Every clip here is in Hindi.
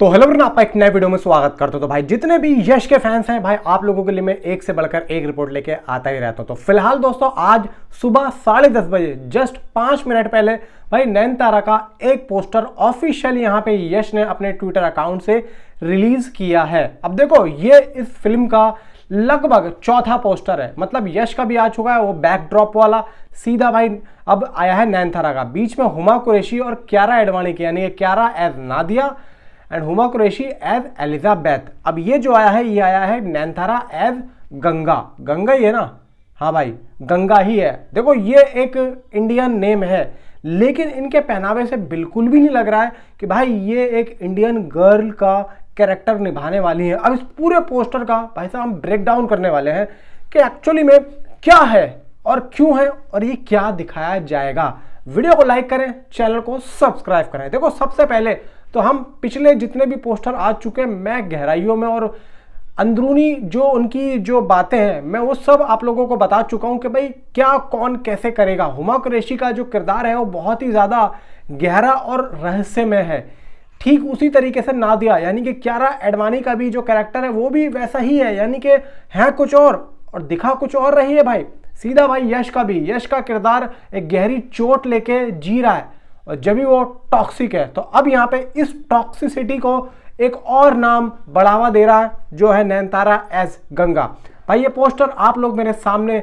तो हेलो फ्रेंड, आपका एक नए वीडियो में स्वागत करता हूं। तो भाई जितने भी यश के फैंस हैं भाई, आप लोगों के लिए मैं एक से बढ़कर एक रिपोर्ट लेके आता ही रहता हूं। तो फिलहाल दोस्तों, आज सुबह 10:30 बजे जस्ट 5 मिनट पहले भाई नयनतारा का एक पोस्टर ऑफिशियल यहाँ पे यश ने अपने ट्विटर अकाउंट से रिलीज किया है। अब देखो, ये इस फिल्म का लगभग चौथा पोस्टर है। मतलब यश का भी आ चुका है वो बैकड्रॉप वाला, सीधा भाई अब आया है नयनतारा का। बीच में हुमा कुरैशी और कियारा एडवाणी की, यानी Kiara as Nadia and Huma Qureshi as Elizabeth. अब ये जो आया है, ये आया है नयनतारा एज गंगा। गंगा ही है ना? हाँ भाई, गंगा ही है। देखो, ये एक इंडियन नेम है, लेकिन इनके पहनावे से बिल्कुल भी नहीं लग रहा है कि भाई ये एक इंडियन गर्ल का कैरेक्टर निभाने वाली है। अब इस पूरे पोस्टर का भाई साहब हम ब्रेक डाउन करने वाले हैं कि एक्चुअली में क्या है और क्यों है और ये क्या दिखाया जाएगा। वीडियो को लाइक करें, चैनल को सब्सक्राइब करें। देखो, सबसे पहले तो हम पिछले जितने भी पोस्टर आ चुके हैं, मैं गहराइयों में और अंदरूनी जो उनकी जो बातें हैं, मैं वो सब आप लोगों को बता चुका हूं कि भाई क्या कौन कैसे करेगा। हुमा कुरैशी का जो किरदार है वो बहुत ही ज़्यादा गहरा और रहस्यमय है। ठीक उसी तरीके से नादिया यानी कि कियारा एडवाणी का भी जो कैरेक्टर है वो भी वैसा ही है, यानी कि है कुछ और दिखा कुछ और रही है भाई। सीधा भाई यश का किरदार एक गहरी चोट लेके जी रहा है और जब भी वो टॉक्सिक है। तो अब यहाँ पे इस टॉक्सिसिटी को एक और नाम बढ़ावा दे रहा है, जो है नयनतारा एज गंगा। भाई ये पोस्टर आप लोग मेरे सामने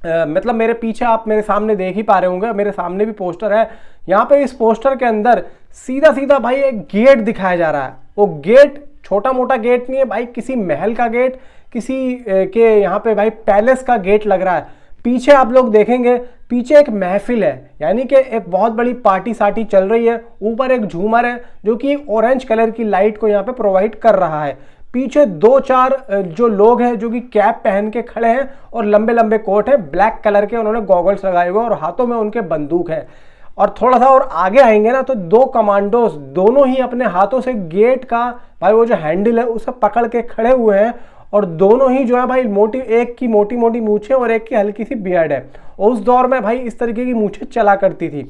मतलब मेरे पीछे आप मेरे सामने देख ही पा रहे होंगे, मेरे सामने भी पोस्टर है। यहाँ पे इस पोस्टर के अंदर सीधा भाई एक गेट दिखाया जा रहा है। वो गेट छोटा मोटा गेट नहीं है भाई, किसी महल का गेट, किसी के यहाँ पे भाई पैलेस का गेट लग रहा है। पीछे आप लोग देखेंगे, पीछे एक महफिल है, यानी कि एक बहुत बड़ी पार्टी साटी चल रही है। ऊपर एक झूमर है जो कि ऑरेंज कलर की लाइट को यहाँ पे प्रोवाइड कर रहा है। पीछे 2-4 जो लोग हैं जो कि कैप पहन के खड़े हैं और लंबे लंबे कोट हैं ब्लैक कलर के, उन्होंने गॉगल्स लगाए हुए और हाथों में उनके बंदूक है। और थोड़ा सा और आगे आएंगे ना तो 2 कमांडोज, दोनों ही अपने हाथों से गेट का भाई वो जो हैंडल है उसे पकड़ के खड़े हुए हैं। और दोनों ही जो है भाई एक की मोटी मोटी मूछें और एक की हल्की सी बियर्ड है। और उस दौर में भाई इस तरीके की मूछें चला करती थी।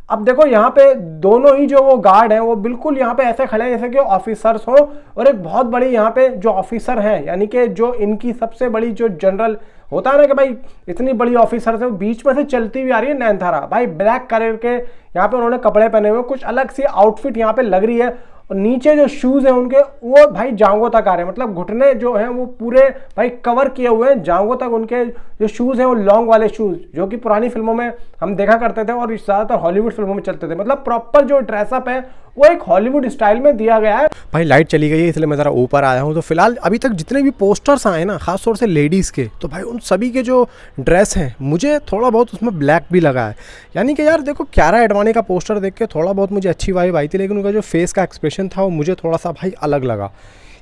अब देखो, यहाँ पे दोनों ही जो वो गार्ड हैं वो बिल्कुल यहाँ पे ऐसे खड़े हैं जैसे कि ऑफिसर्स हो। और एक बहुत बड़ी यहाँ पे जो ऑफिसर हैं, यानी कि जो इनकी सबसे बड़ी जो जनरल होता है ना कि भाई इतनी बड़ी ऑफिसर से बीच में से चलती हुई आ रही है नयनतारा। भाई ब्लैक कलर के यहाँ पे उन्होंने कपड़े पहने हुए, कुछ अलग सी आउटफिट यहाँ पे लग रही है। और नीचे जो शूज हैं उनके वो भाई जांघों तक आ रहे हैं, मतलब घुटने जो हैं वो पूरे भाई कवर किए हुए हैं जांघों तक। उनके जो शूज हैं वो लॉन्ग वाले शूज, जो कि पुरानी फिल्मों में हम देखा करते थे और ज़्यादातर हॉलीवुड फिल्मों में चलते थे। मतलब प्रॉपर जो ड्रेसअप है वो एक हॉलीवुड स्टाइल में दिया गया है। भाई लाइट चली गई है इसलिए मैं ज़रा ऊपर आया हूँ। तो फिलहाल अभी तक जितने भी पोस्टर्स आए ना, खासतौर से लेडीज़ के, तो भाई उन सभी के जो ड्रेस हैं मुझे थोड़ा बहुत उसमें ब्लैक भी लगा है। यानी कि यार देखो, कियारा एडवाणी का पोस्टर देख के थोड़ा बहुत मुझे अच्छी वाइब आई थी, लेकिन उनका जो फेस का एक्सप्रेशन था वो मुझे थोड़ा सा भाई अलग लगा।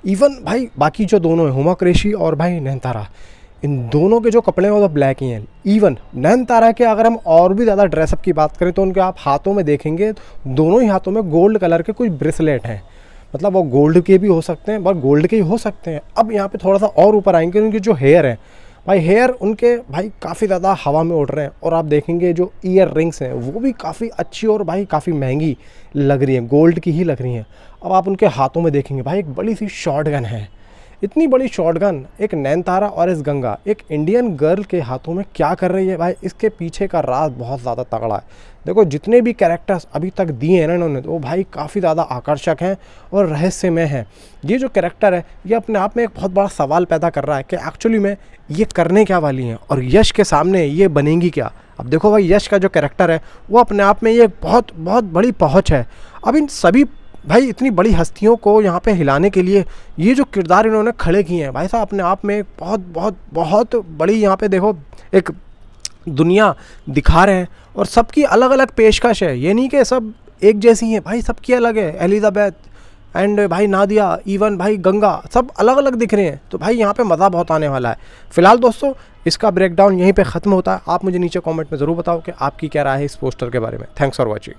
इवन भाई बाकी जो दोनों हैं, हुमा कुरैशी और भाई नयनतारा, इन दोनों के जो कपड़े हैं वो तो ब्लैक ही हैं। इवन नयनतारा के अगर हम और भी ज़्यादा ड्रेसअप की बात करें तो उनके आप हाथों में देखेंगे, दोनों ही हाथों में गोल्ड कलर के कुछ ब्रेसलेट हैं। मतलब वो गोल्ड के भी हो सकते हैं, बट गोल्ड के ही हो सकते हैं। अब यहाँ पे थोड़ा सा और ऊपर आएंगे, उनके जो हेयर है भाई, हेयर उनके भाई काफ़ी ज़्यादा हवा में उड़ रहे हैं। और आप देखेंगे जो ईयर रिंग्स हैं वो भी काफ़ी अच्छी और भाई काफ़ी महंगी लग रही हैं, गोल्ड की ही लग रही हैं। अब आप उनके हाथों में देखेंगे भाई एक बड़ी सी शॉर्ट गन है। इतनी बड़ी शॉर्ट गन एक नयनतारा और इस गंगा एक इंडियन गर्ल के हाथों में क्या कर रही है भाई, इसके पीछे का राज बहुत ज़्यादा तगड़ा है। देखो, जितने भी कैरेक्टर्स अभी तक दिए हैं ना इन्होंने, तो वो भाई काफ़ी ज़्यादा आकर्षक हैं और रहस्यमय हैं। ये जो कैरेक्टर है ये अपने आप में एक बहुत बड़ा सवाल पैदा कर रहा है कि एक्चुअली में ये करने क्या वाली हैं और यश के सामने ये बनेंगी क्या। अब देखो भाई, यश का जो कैरेक्टर है वो अपने आप में ये बहुत बड़ी पहुँच है। अब इन सभी भाई इतनी बड़ी हस्तियों को यहाँ पे हिलाने के लिए ये जो किरदार इन्होंने खड़े किए हैं भाई साहब, अपने आप में बहुत बड़ी यहाँ पे देखो एक दुनिया दिखा रहे हैं। और सबकी अलग अलग पेशकश है, ये नहीं कि सब एक जैसी हैं भाई, सबकी अलग है। एलिजाबेथ एंड भाई नादिया, इवन भाई गंगा, सब अलग अलग दिख रहे हैं। तो भाई यहाँ पे मज़ा बहुत आने वाला है। फिलहाल दोस्तों, इसका ब्रेकडाउन यहीं पे ख़त्म होता है। आप मुझे नीचे कमेंट में ज़रूर बताओ कि आपकी क्या राय है इस पोस्टर के बारे में। Thanks for watching.